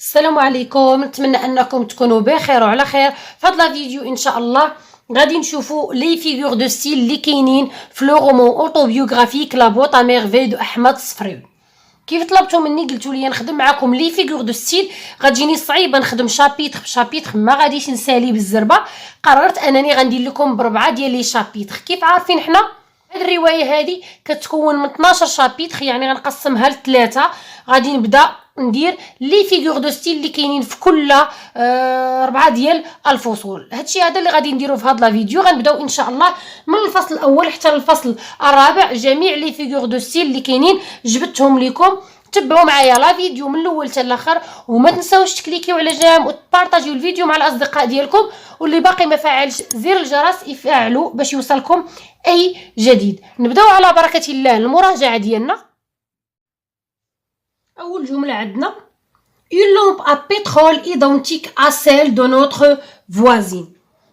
السلام عليكم، نتمنى انكم تكونوا بخير وعلى خير. في هذا الفيديو ان شاء الله غادي نشوفوا لي فيغور دو ستيل اللي كاينين في لو رومون اوتوبيوغرافيك لا بوط ا ميرفي دو احمد الصفريوي. كيف طلبتوا مني قلتوا لي نخدم معكم لي فيغور دو ستيل، غتجيني صعيبه نخدم شابيتر بشابيتر، ما غاديش نسالي بالزربه. قررت انني غندير لكم بربعه ديال لي شابيتر. كيف عارفين حنا هاد الروايه هذه كتكون من 12 شابيتر، يعني غنقسمها لثلاثه. غادي نبدا ندير لي فيغور دو ستيل اللي كاينين في كل 4 ديال الفصول. هادشي هذا اللي غادي نديرو في هذا الفيديو. غنبداو ان شاء الله من الفصل الاول حتى للفصل الرابع. جميع لي فيغور دو ستيل اللي كاينين جبتهم لكم. تبعوا معايا لا فيديو من الاول حتى الاخر، وما تنساوش تكليكيو على جام وتبارطاجيو الفيديو مع الاصدقاء ديالكم، واللي باقي ما فعلش زر الجرس يفعلوا باش يوصلكم اي جديد. نبداو على بركه الله المراجعه ديالنا. اول جمله عندنا une lampe à pétrole identique à celle de notre voisine.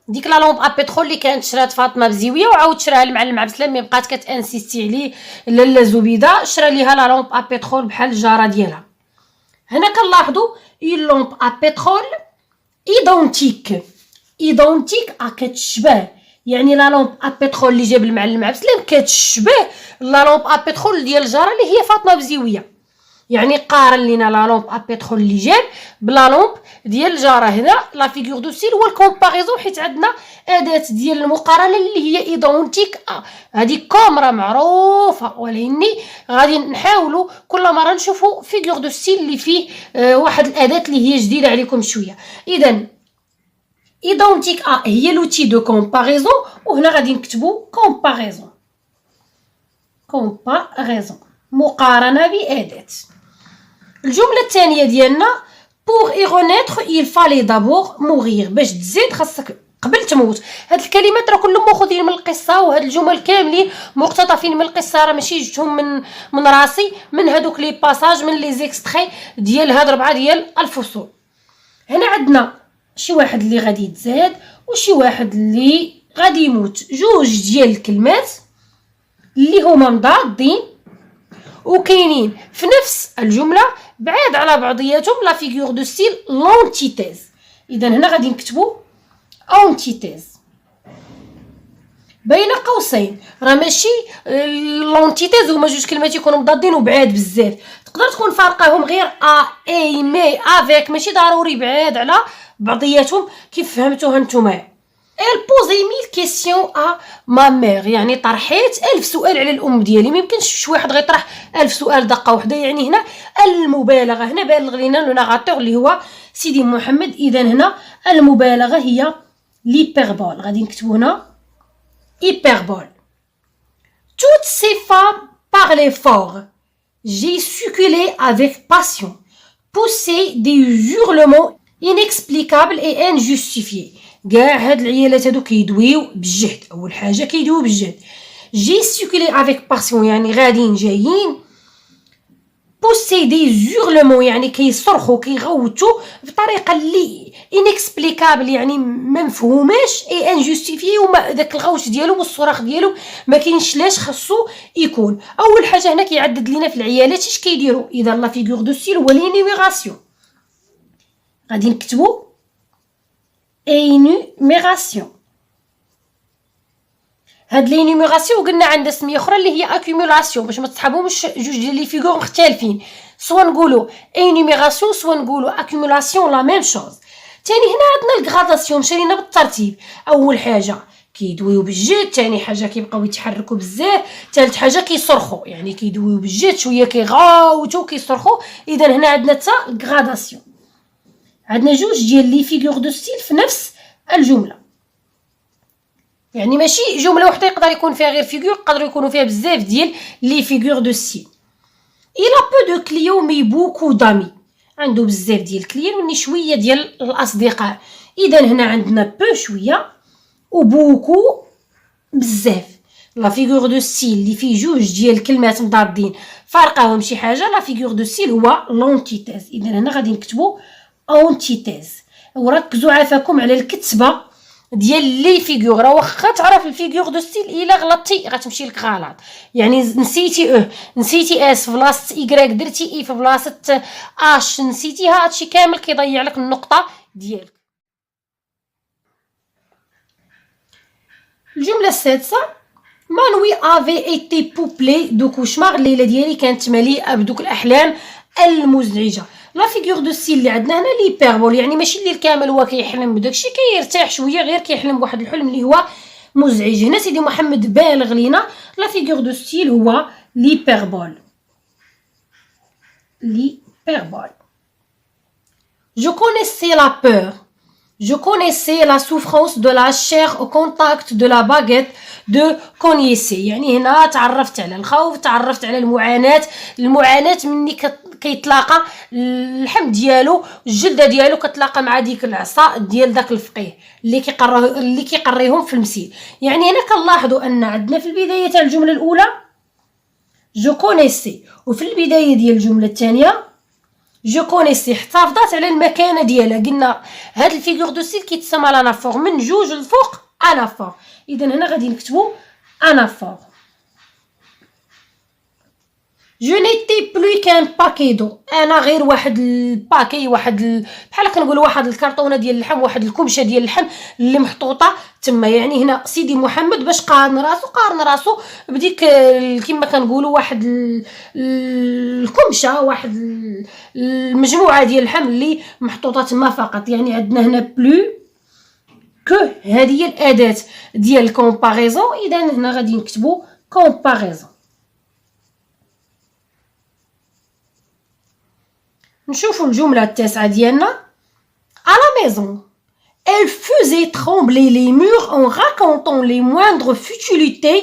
ديك لا لامب ا بترول اللي كانت شرات فاطمه بزيويه وعاود شراها المعلم عبد السلام، مي بقات كتانسيستي عليه لاله زبيده، شرا ليها لا لامب ا بترول بحال الجاره ديالها. هنا كنلاحظوا une lampe à pétrole identique كتشبه، يعني لا لامب ا بترول اللي جاب المعلم عبد السلام كتشبه لا لامب ا بترول ديال الجاره اللي هي فاطمه بزيويه. يعني قارن لينا لا لامب ا بترول اللي جاب بلا لامب ديال الجاره. هنا لا فيغور دو ستيل هو الكومباريزون، حيت عندنا اداه ديال المقارنه اللي هي ايدونتيك. هذه كوم راه معروفه، ولكن غادي نحاولوا كل مره نشوفوا فيغور دو ستيل اللي فيه واحد الاداه اللي هي جديده عليكم شويه. اذا ايدونتيك هي لوتي دو كومباريزون، وهنا غادي نكتبوا كومباريزون مقارنه باداه. الجمله الثانيه ديالنا pour y renaître il fallait d'abord mourir. باش تزيد خاصك قبل تموت. هاد الكلمات راه كلهم ماخذين من القصه، وهاد الجمل كاملين مقتطفين من القصه، راه ماشي جبتهم من راسي، من هادوك لي باساج، من لي زيكستري ديال هاد 4 ديال الفصول. هنا عندنا شي واحد اللي غادي يتزاد وشي واحد اللي غادي يموت، جوج ديال الكلمات اللي هما مضادين وكاينين في نفس الجمله بعاد على بعضياتهم لا فيغور دو ستيل لونتيتيز. اذا هنا غادي نكتبوا اونتيتيز بين قوسين، راه ماشي لونتيتيز هما جوج كلمات يكونوا مضادين وبعاد بزاف. تقدر تكون فارقاهم غير ا اي مي افيك، ماشي ضروري بعاد على بعضياتهم كيف فهمتوها نتوما. elle posait 1000 questions à ma mère، يعني طرحيت 1000 سؤال على الام ديالي. ما يمكنش شي واحد غيطرح 1000 سؤال دقه واحده، يعني هنا المبالغه. هنا بالغ لينا لو ناغاتور اللي هو سيدي محمد. اذا هنا المبالغه هي ليبربول، غادي نكتبوا هنا hyperbole. toutes ces femmes parlaient fort, gesticulaient avec passion, poussaient des hurlements inexplicables et injustifiés. كاع هاد العيالات هادو كيدويو بالجهد. اول حاجه كيدويو بالجهد. جيستيكولي افيك باسيون يعني غاديين جايين. بوسي دي زورلمون يعني كيصرخوا كيغوتوا بطريقه اللي انكسبليكابل يعني ما مفهوماش، اي انجوستيفي، وما داك الغوت ديالو والصراخ ديالو ما كاينش لاش خاصو يكون. اول حاجه هنا كيعدد لينا في العيالات اش كيديروا. اذا لا فيغور دو ستيل هو لينيميراسيون. غادي نكتبوا انيميراسيون. هاد لينيميراسيون قلنا عندها سميه اخرى اللي هي اكيومولاسيون، باش ما تصحابهمش جوج ديال لي فيغور مختلفين. سوا نقولوا انيميراسيون سوا نقولوا اكيومولاسيون، لا ميم شوز. ثاني هنا عندنا الغراداسيون، مشينا بالترتيب. اول حاجه كيدويو بالجد، ثاني حاجه كيبقاو يتحركوا بزاف، ثالث حاجه كيصرخوا، يعني كيدويو بالجد شويه كيغاوتوا كيصرخوا. اذا هنا عندنا حتى الغراداسيون. عندنا جوج ديال لي فيغور دو ستيل في نفس الجمله، يعني ماشي جمله وحده يقدر يكون فيها غير فيغور، يقدروا يكونوا فيها بزاف ديال لي فيغور دو ستيل. il a peu de clients mais beaucoup d'amis. عنده بزاف ديال الكليان وني شويه ديال الاصدقاء. اذا هنا عندنا بو شويه وبوكو بزاف. لا فيغور دو ستيل اللي فيه جوج ديال الكلمات مضادين فارقاهم شي حاجه، لا فيغور دو ستيل هو لونتيتيز. اذا هنا غادي نكتبوا اونتيتيز. وركزوا عافاكم على الكتابه ديال لي فيغور. راه واخا تعرف الفيغور دو ستيل الا غلطتي غتمشي لك غلط، يعني نسيتي نسيتي اس في بلاصه ايكغيك، درتي اي في بلاصه اش نسيتيها، هادشي كامل كيضيع لك النقطه ديالك. الجمله السادسه، ما نوي افي ايتي بوبلي دو كوشمار، الليله ديالي كانت مليئه بدوك الاحلام المزعجه. لا فيغور دو ستيل اللي عندنا هنا ليبربول، يعني ماشي الليل كامل هو كيحلم بداكشي، كيرتاح شويه غير كيحلم بواحد الحلم اللي هو مزعج. هنا سيدي محمد بالغ لينا، لا فيغور دو ستيل هو ليبربول. ليبربول. Je connaissais la peur. Je connaissais la souffrance de la chair au contact de la baguette de connaissez. يعني هنا تعرفت على الخوف، تعرفت على المعاناة مني كيتلاقى اللحم ديالو، الجلده ديالو كتلاقى مع ديك العصا ديال داك الفقيه اللي كيقريهم في المسيل. يعني هنا كنلاحظوا ان عندنا في البدايه تاع الجمله الاولى جو كونيسي، وفي البدايه ديال الجمله الثانيه جو كونيسي حافظات على المكانه ديالها. قلنا هاد الفيغور دو ستيل كيتسمى لانافور، من جوج الفوق انافور. اذا هنا غادي نكتبوا انافور. جو نيتي بلو كان باكي دو، انا غير واحد الباكي، بحال كنقولوا واحد الكرتونه ديال اللحم، واحد الكمشه ديال اللحم اللي محطوطه تما. يعني هنا سيدي محمد باش قارن راسو بديك كما كنقولوا واحد الكمشه، واحد المجموعه ديال اللحم اللي محطوطه تما فقط. يعني عندنا هنا بلو كو، هذه هي الاداه ديال الكومباريزون. اذا هنا غادي نكتبوا كومباريزون. نشوفوا الجمله التاسعه ديالنا. à la maison elle faisait trembler les murs en racontant les moindres futilités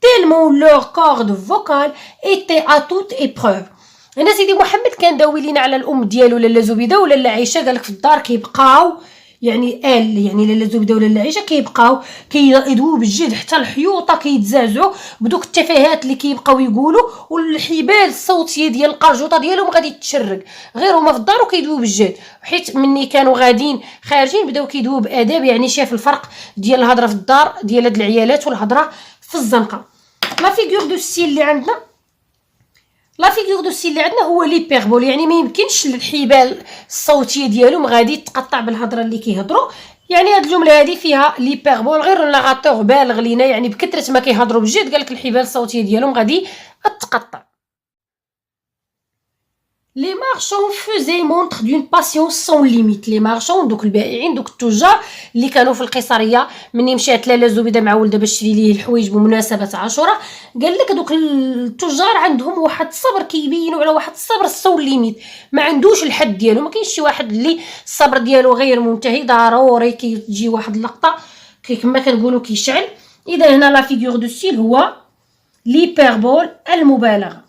tellement leur corde vocale était à toute épreuve. هنا سيدي محمد كان داوي لينا على الام ديالو لاله زبيده ولاله عائشه، قالك في الدار كيبقاو، يعني يعني لاله زبيده ولاله عائشه كيبقاو كيدويو بالجد حتى الحيوطه كيتزعزعوا بدوك التفاهات اللي كيبقاو يقولوا، والحبال الصوتيه ديال القرجوطه ديالهم غادي تشرق، غير هما في الدار وكيدويو بالجد، حيت مني كانوا غاديين خارجين بداو كيدويو باداب. يعني شاف الفرق ديال الهضره في الدار ديال هاد العيالات والهضره في الزنقه. لا فيغور دو ستيل اللي عندنا، لا فيغور دو ستيل اللي عندنا هو ليبربول، يعني ما يمكنش الحبال الصوتيه ديالهم غادي تقطع بالهضره اللي كيهضروا. يعني هاد الجمله هذه فيها ليبربول، غير لاغاتور بالغ لينا، يعني بكثره ما كيهضروا بجد قالك الحبال الصوتيه ديالهم غادي تقطع. Les marchands faisaient montre d'une patience sans limite. Les marchands دوك البائعين، دوك التجار اللي كانوا في القيصريه، مني مشات لاله زبيده مع ولدها باش تشري ليه الحوايج بمناسبه عاشوراء، قال لك دوك التجار عندهم واحد الصبر، كيبينوا على واحد الصبر سون ليميت، ما عندوش الحد ديالو. ما كاينش شي واحد اللي الصبر ديالو غير منتهي، ضروري كيجي واحد اللقطه كما كنقولوا كيشعل. اذا هنا لا فيغور دو ستيل هو ليبربول، المبالغه.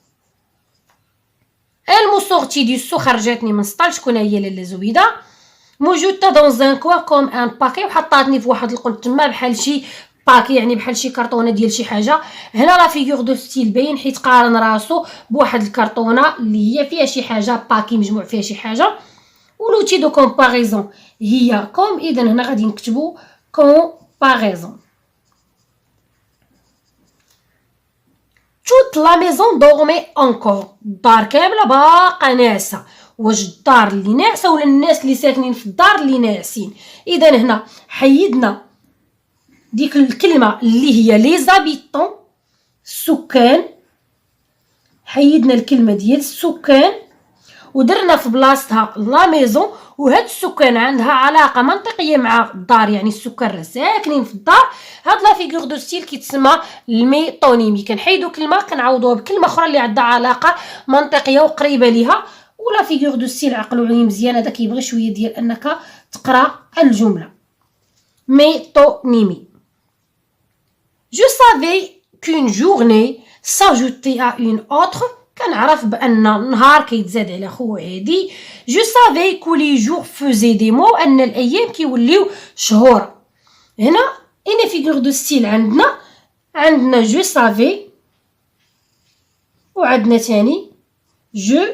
Elle m'a sorti du sou، خرجتني من سطل. شكون هي لاله زبيده؟ موجوده dans un coin comme un paquet، وحطاتني في واحد القنت تما بحال شي باكي، يعني بحال شي كرتونه ديال شي حاجه. هنا لا فيغور دو ستيل باين حيت قارن راسو بواحد الكرتونه اللي هي فيها شي حاجه، باكي مجموع فيها شي حاجه. ولوتي دو كومباريزون هي كوم. اذا هنا غادي نكتبوا كومباريزون. toute la maison dormait encore، الدار كامله باقا ناعسه. واش الدار اللي ناعسه ولا الناس اللي ساكنين في الدار اللي ناعسين؟ اذا هنا حيدنا ديك الكلمه اللي هي لي زابيتون، السكان، حيدنا الكلمه ديال السكان ودرنا في بلاصتها لا ميزون. وهاد السكان عندها علاقه منطقيه مع الدار، يعني السكان راه ساكنين في الدار. هاد لا فيغور دو ستيل كيتسمى الميتونيمي، كنحيدو كلمه كنعوضوها بكلمه اخرى اللي عندها علاقه منطقيه وقريبه ليها. ولا فيغور دو ستيل عقلوا عليه مزيان، هذا كيبغي شويه ديال انك تقرا الجمله. ميتونيمي. جو سافي qu'une journée s'ajoutait à une autre، كنعرف بان نهار كيتزاد على خو عادي. جو سافي كو لي جور فوزي دي مو، ان الايام كيوليو شهور. هنا اين فيغور دو ستيل عندنا جو سافي، وعندنا ثاني جو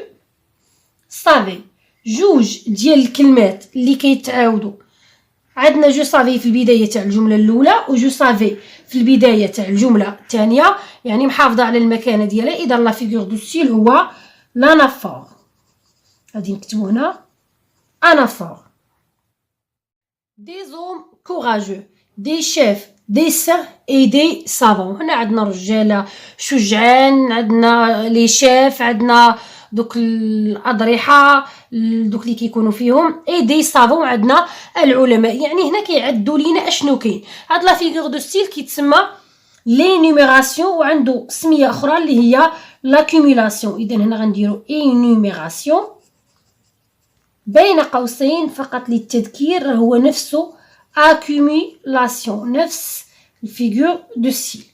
سافي، جوج ديال الكلمات اللي كيتعاودوا عندنا جو سافي في البدايه تاع الجمله الاولى و جو سافي في البدايه تاع الجمله الثانيه، يعني محافظه على المكانه ديالها. اذا لا فيغور دو ستيل هو لانافور. غادي نكتبو هنا انافور. دي زوم كوراجو، دي شيف، دي سان اي دي سافون. هنا عندنا رجاله شجعان، عندنا لي شيف، عندنا دوك الاضرحه دوك اللي كيكونوا فيهم، اي دي سافون عندنا العلماء. يعني هنا كيعدوا لينا اشنو كاين. هاد لا فيغور دو ستيل كيتسمى لي نيميراسيون، وعنده سميه اخرى اللي هي لاكوميلاسيون. اذا هنا غنديروا انيميراسيون بين قوسين فقط للتذكير، هو نفسه accumulation، نفس الفيغور دو ستيل.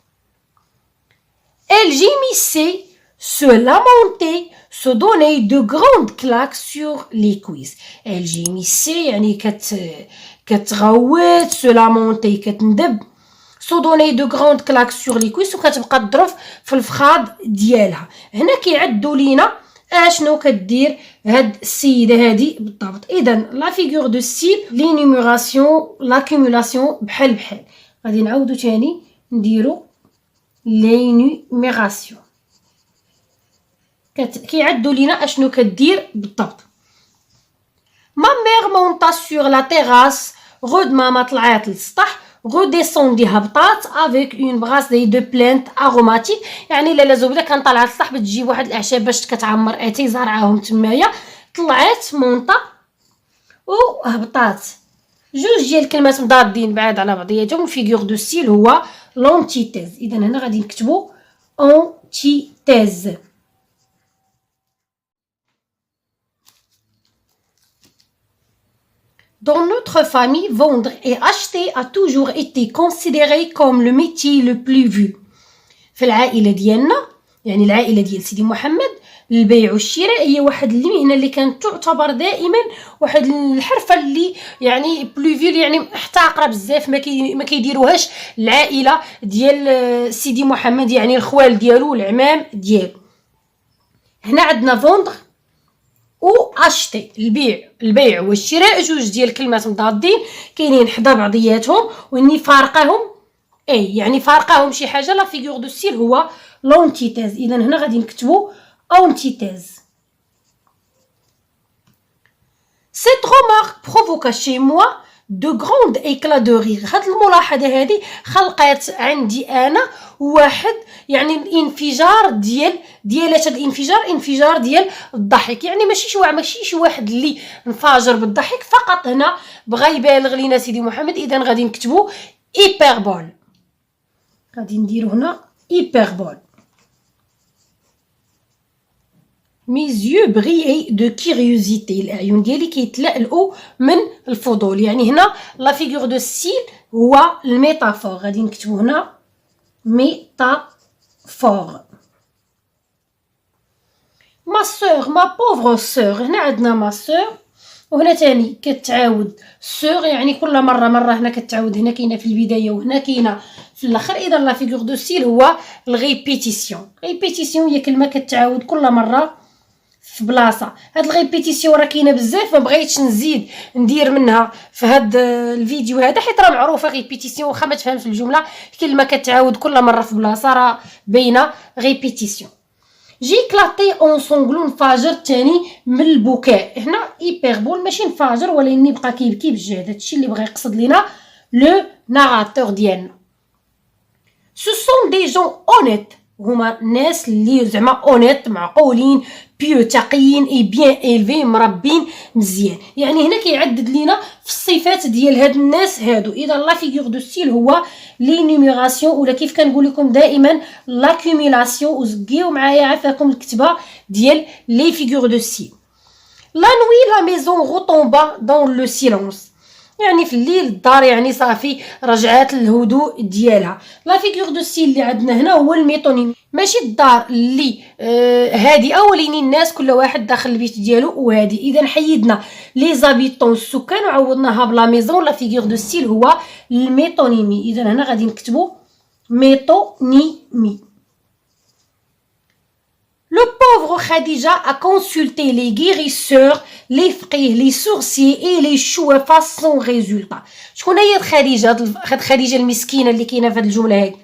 Elle gémissait, se lamentait, se donnait de grandes claques sur les cuisses. Elle gémissait يعني كتغوت، se lamentait كتندب، se donnait de grandes claques sur les cuisses وكتبقى تضرب في الفخاذ ديالها. هنا كيعدوا لينا اشنو كدير هاد السيده هادي بالضبط. اذا لا فيغور دو ستيل لينيميراسيون لاكومولاسيون بحال بحال. غادي نعاودو تاني نديرو لينيميراسيون، كيعدوا لينا اشنو كدير بالضبط. ما ميغ مونطا سور لا تيراس، غود ماما طلعات للسطح، redescendit هبطات avec une bracerie de plantes aromatiques. يعني لاله زبده كان طالعه للسطح بتجيب واحد الاعشاب باش كتعمر اتاي زرعاهم تمايا، طلعت مونطا وهبطات. جوج ديال الكلمات مضادين بعاد على بعضياتهم. فيغور دو ستيل هو لونتيتيز. اذا هنا غادي نكتبو اونتيتيز. Dans notre famille, vendre et acheter a toujours été considéré comme le métier le plus vu. في العائلة ديالنا، يعني العائلة ديال سيدي محمد، البيع والشراء هي واحد المهنة اللي كانت تعتبر دائما واحد الحرفة اللي يعني بلوفيل، يعني محتقرة بزاف، ما كيديروهاش العائلة ديال سيدي محمد، يعني الخوال ديالو والعمام ديالو. هنا عندنا فوندغ و اشتي، البيع والشراء، جوج ديال الكلمات مضادين كاينين حدا بعضياتهم، واني فارقاهم اي يعني فارقاهم شي حاجه. لا فيغور دو ستيل هو لونتيتيز. اذا هنا غادي نكتبو اونتيتيز. Cette remarque provoqua chez moi de grands éclats de rire. هاد الملاحظه هذه خلقت عندي انا واحد يعني الانفجار ديال هاد الانفجار، انفجار ديال الضحك. يعني ماشي شي واحد اللي انفجر بالضحك فقط، هنا بغى يبالغ لينا سيدي محمد. اذا غادي نكتبو ايبربول. غادي نديرو هنا ايبربول. mes yeux brillaient de curiosité. الأعين ديالي كيتلألؤوا من الفضول. يعني هنا لا فيغور دو ستيل هو الميتافور. غادي نكتبو هنا ميتافور. ما سور، ما بوفر سور. هنا عندنا ما سور، وهنا تاني كتعاود سور، يعني كل مره هنا كتعاود. هنا كاينه في البدايه وهنا كاينه في الاخر. اذا لا فيغور دو ستيل هو الريبيتيسيون. ريبيتيسيون هي كلمه كتعاود كل مره في بلاصه. هاد الريبيتيسيون راه كاينه بزاف، ما بغيتش نزيد ندير منها في هاد الفيديو هذا، حيت راه معروفه ريبيتيسيون. واخا ما تفهمش الجمله، كلمه كتعاود كل مره في بلاصه راه باينه ريبيتيسيون. جي كلاتي اون سونغلو، انفجر تاني من البكاء. هنا ايبربول، ماشي انفجر ولكن بقى كيبكي بجهد. هادشي اللي بغى يقصد لينا لو ناراتور ديالنا. سو سون دي جون اونيت، هما ناس اللي زعما اونيت، معقولين، بيو، تقيين، اي بيان ايلفي، مربين مزيان. يعني هنا كيعدد لينا في الصفات ديال هاد الناس هادو. اذا لا فيغور دو ستيل هو لينيميراسيون، ولا كيف كنقول لكم دائما لاكوميلاسيون. وزكيو معايا عافاكم الكتابه ديال لي فيغور دو ستيل. لا نوي لا ميزون غوطومبا دون لو سيلونس، يعني في الليل الدار يعني صافي رجعات الهدوء ديالها. لا فيغور دو ستيل اللي عندنا هنا هو الميتونيم، ماشي الدار اللي هادئه ولكن الناس كل واحد داخل البيت ديالو وهادي. اذا حيدنا لي زابيتون السكان وعوضناها بلا ميزون. لا فيغور دو ستيل هو الميتونيمي. اذا هنا غادي نكتبو ميتونيمي. Le pauvre Khadija a consulté les guérisseurs, les فقيه, les sorciers et les chouafas sans résultat. شكون هي خديجة؟ هاد خديجة المسكينة اللي كاينة في هاد الجملة هادي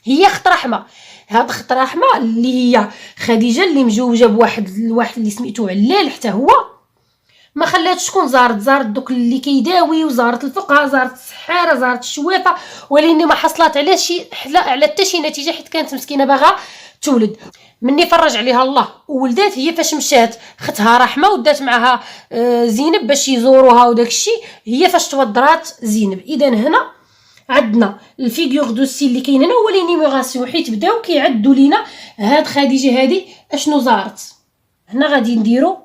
هي خت رحمة. هاد خت رحمة اللي هي خديجة اللي مجوجة بواحد اللي سميتو علال حتى هو ما خلاتش شكون زارت دوك اللي كيداوي وزارت الفقهاء زارت السحاره زارت الشوافه ولكن ما حصلت على حتى شي نتيجه حيت كانت مسكينه باغا تولد. مني فرج عليها الله وولدات هي فاش مشات ختها رحمه ودات معها زينب باش يزوروها وداك الشيء هي فاش توضرات زينب. اذا هنا عندنا الفيغور دو ستيل اللي كاين هنا هو لي نيميراسيون حيت بداو كيعدوا لينا هاد خديجه هادي اشنو زارت. هنا غادي نديرو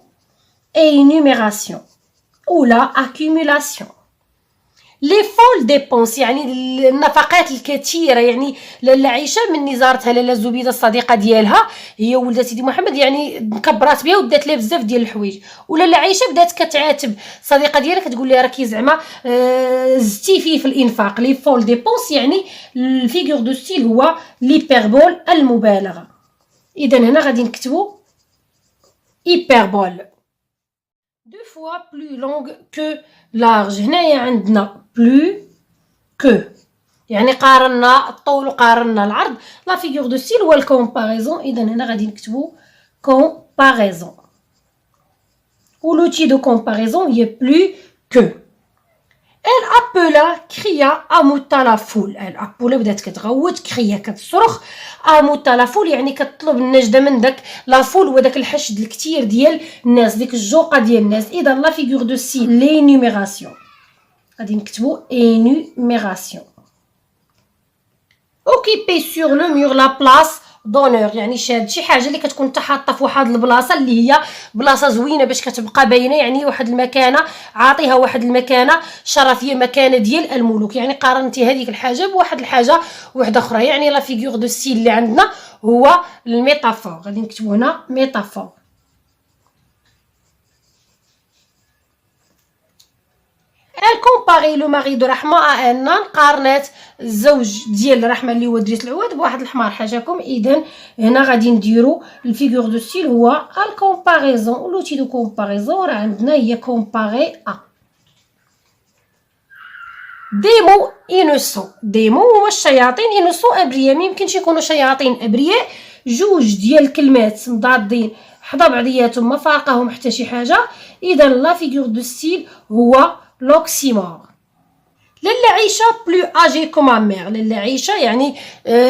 énumération ou la accumulation. Les folles dépenses يعني النفقات الكثيره يعني لاله عائشه مني زارتها لاله زبيده الصديقه ديالها هي ولدت سيدي محمد يعني كبرات بها ودات لها بزاف ديال الحوايج ولاله عائشه بدات كتعاتب الصديقه ديالها كتقول لها راكي زعما زدتي فيه في الانفاق. لي فول ديبونس يعني الفيغور دو ستيل هو ليبربول المبالغه. اذا هنا غادي نكتبوا hyperbole deux fois plus longue que large. هنايا عندنا plus que يعني قارنا الطول وقارنا العرض. لا فيغور دو ستيل هو الكومباريزون. اذا هنا غادي نكتبوا comparaison ou l'outil de comparaison هي plus que. Elle appela cria amouta la foule. Elle appela بدات كتغوت كريا كتصرخ amouta la foule يعني كتطلب النجده من داك لا فول وداك الحشد الكثير ديال الناس ديك الجوقه ديال الناس. اذا لا فيغور دو ستيل لي نيميراسيون غادي نكتبوا énumération. occuper sur le mur la place دونور يعني شاد شي حاجه اللي كتكون حتى حاطه في واحد البلاصه اللي هي بلاصه زوينه باش كتبقى باينه يعني واحد المكانه عاطيها واحد المكانه شرفيه مكانه ديال الملوك. يعني قارنتي هذيك الحاجه بواحد الحاجه واحده اخرى. يعني لا فيغور دو ستيل اللي عندنا هو الميتافور. غادي نكتبوا هنا ميتافور. Elle comparait le mari de Rahma à un âne. قارنات الزوج ديال رحمه اللي هو دريس العواد بواحد الحمار حاجاكم. اذا هنا غادي نديرو الفيغور دو ستيل هو الكومباريزون. لوتي دو كومباريزون راه عندنا هي كومباري ا. دي مو انوسون. دي مو هما الشياطين انوسون ابرياء. ميمكنش يكونوا شياطين ابرياء. جوج ديال الكلمات مضادين حدا بعضياتهم ما فارقاهم حتى شي حاجه. اذا لا فيغور دو ستيل هو لوكسيمور. لاله عيشه بلو اجي كوم مير. لاله عيشه يعني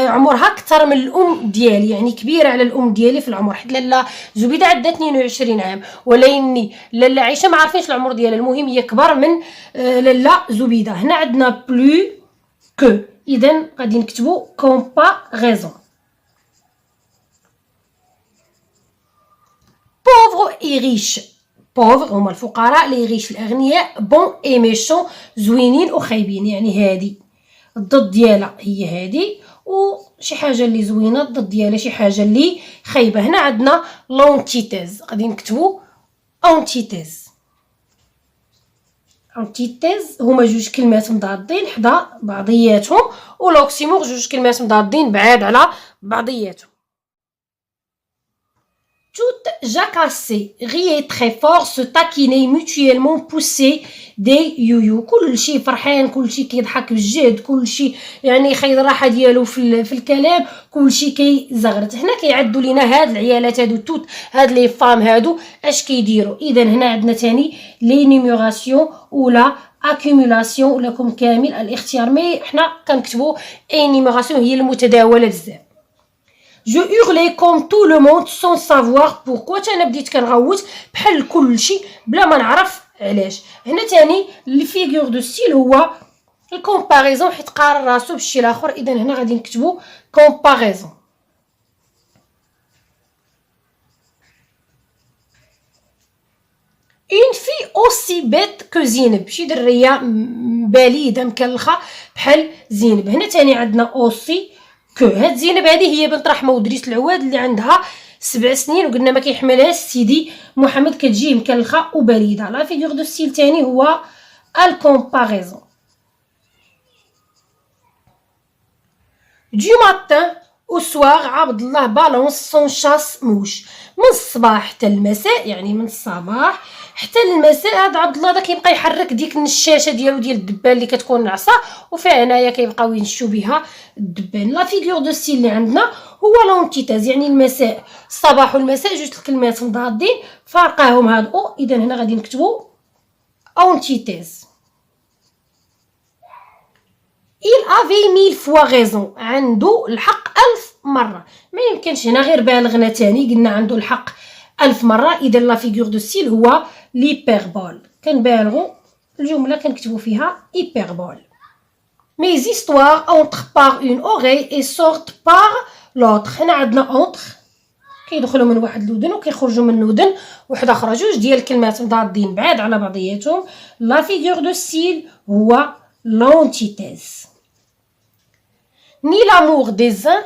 عمرها اكثر من الام ديالي يعني كبيره على الام ديالي في العمر حيت لاله زبيده عندها 22 عام ولكني لاله عيشه ما عارفينش العمر ديالها. المهم هي كبر من لاله زبيده. هنا عندنا بلو كو. اذا غادي نكتبوا كومباريزون. pauvre et riche. pauvre هما الفقراء لي ريش الاغنياء بون اي ميشون زوينين وخايبين. يعني هادي الضد ديالها هي هادي وشي حاجه اللي زوينه الضد ديالها شي حاجه اللي خايبه. هنا عندنا لونتيتيز. غادي نكتبوا اونتيتيز. اونتيتيز هما جوج كلمات مضادين حدا بعضياتهم ولوكسيمور جوج كلمات مضادين بعاد على بعضياتهم. Toutes jacassaient, riaient très fort, se taquinaient mutuellement, poussaient des يويو. كلشي فرحان كلشي كيضحك بجد كلشي يعني خايد الراحه ديالو في الكلام كلشي كيزغرت. هنا كيعدوا لينا هاد العيالات هادو توت هاد لي فام هادو اش كيديروا. اذا هنا عندنا ثاني لي نيميراسيون ولا اكيمولاسيون ولكم كامل الاختيار. مي حنا كنكتبوا اي نيميراسيون هي المتداوله بزاف. Je hurlais comme tout le monde sans savoir pourquoi. انا بديت كنغوت بحال كلشي بلا ما نعرف علاش. هنا ثاني لي فيغور دو ستيل هو الكومباريزون حيت قارن راسو بالشي الاخر. اذا هنا غادي نكتبوا كومباريزون. une fille aussi bête que زينب. شي دريه بليده مكلخه بحال زينب. هنا ثاني عندنا اوسي كو. هاد زينب هذه هي بنت رحمه ودريس العواد اللي عندها 7 سنين وقلنا ما كيحملهاش سيدي محمد كتجي مكلخه وبليده. لا فيغور دو ستيل ثاني هو الكومباريزون. du matin او سوار عبد الله بالونس سون شاس موش. من الصباح حتى المساء، يعني من الصباح حتى المساء هذا عبد الله كيبقى يحرك ديك النشاشه ديالو ديال الدبان اللي كتكون نعصه، وفيها هنايا كيبقاو ينشوا بها الدبان. لا فيغور دو ستيل اللي عندنا هو لونتيتاز، يعني المساء، الصباح والمساء جوج الكلمات مضادين فارقاهم هاد او. اذا هنا غادي نكتبوا اونتيتاز. il avait 1000 fois raison، عنده الحق 1000 مره. ما يمكنش هنا غير بالغنا تاني قلنا عنده الحق 1000 مره. اذا لا فيغور دو ستيل هو ليبربول، كنبالغوا الجمله كنكتبوا فيها ايبربول. mes histoires entrent par une oreille et sortent par l'autre. هنا عندنا entre كيدخلوا من واحد الودن وكيخرجوا من ودن واحده اخرى، جوج ديال الكلمات مضادين بعاد على بعضياتهم. لا فيغور دو ستيل هو l'antithèse. ni l'amour des uns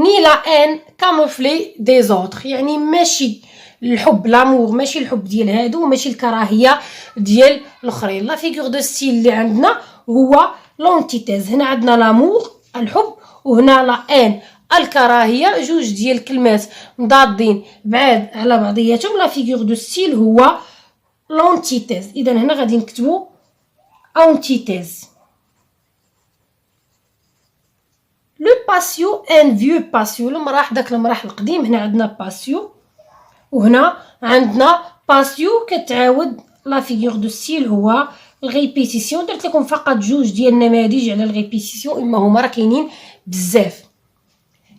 ni la haine camouflée des autres، يعني ماشي الحب لامور، ماشي الحب ديال هادو وماشي الكراهيه ديال الاخرين. لا فيغور دو ستيل اللي عندنا هو لونتيتيز. هنا عندنا لامور الحب، وهنا لا ان الكراهيه، جوج ديال الكلمات مضادين بعاد على بعضياتهم. لا فيغور دو ستيل هو لونتيتيز. اذا هنا غادي نكتبوا antithèse. لو باسيو ان فيو باسيو، المراح داك المراح القديم. هنا عندنا باسيو وهنا عندنا باسيو كتعاود. لا فيغور دو ستيل هو الريبيتيسيون. درت لكم فقط جوج ديال النماذج على الريبيتيسيون، اما هما راه كاينين بزاف.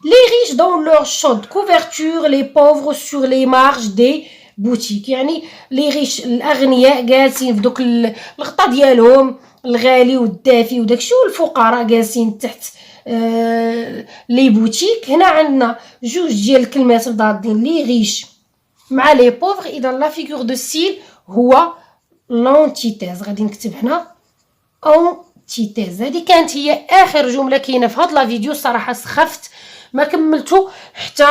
les riches dans leur chaude couverture, les pauvres sur les marges des بوتيك، يعني لي ريش الاغنياء جالسين في دوك الغطا ديالهم الغالي والدافي وداكشي، والفقراء جالسين تحت لي بوتيك. هنا عندنا جوج ديال الكلمات مضادين، لي ريش مع لي بوفر. اذا لا فيغور دو ستيل هو لونتيتيز. غادي نكتب هنا اونتيتيز. هذه كانت هي اخر جمله كاينه في هذا لا فيديو. صراحه سخفت ما كملتو حتى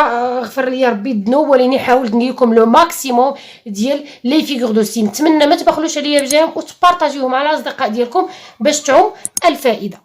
غفر لي ربي الذنوب، ولكن حاولت ندير لكم لو ماكسيموم ديال لي فيغور دو ستيل. نتمنى ما تبخلوش عليا بجام وتبارطاجيوهم على الاصدقاء ديالكم باش تعم الفائده.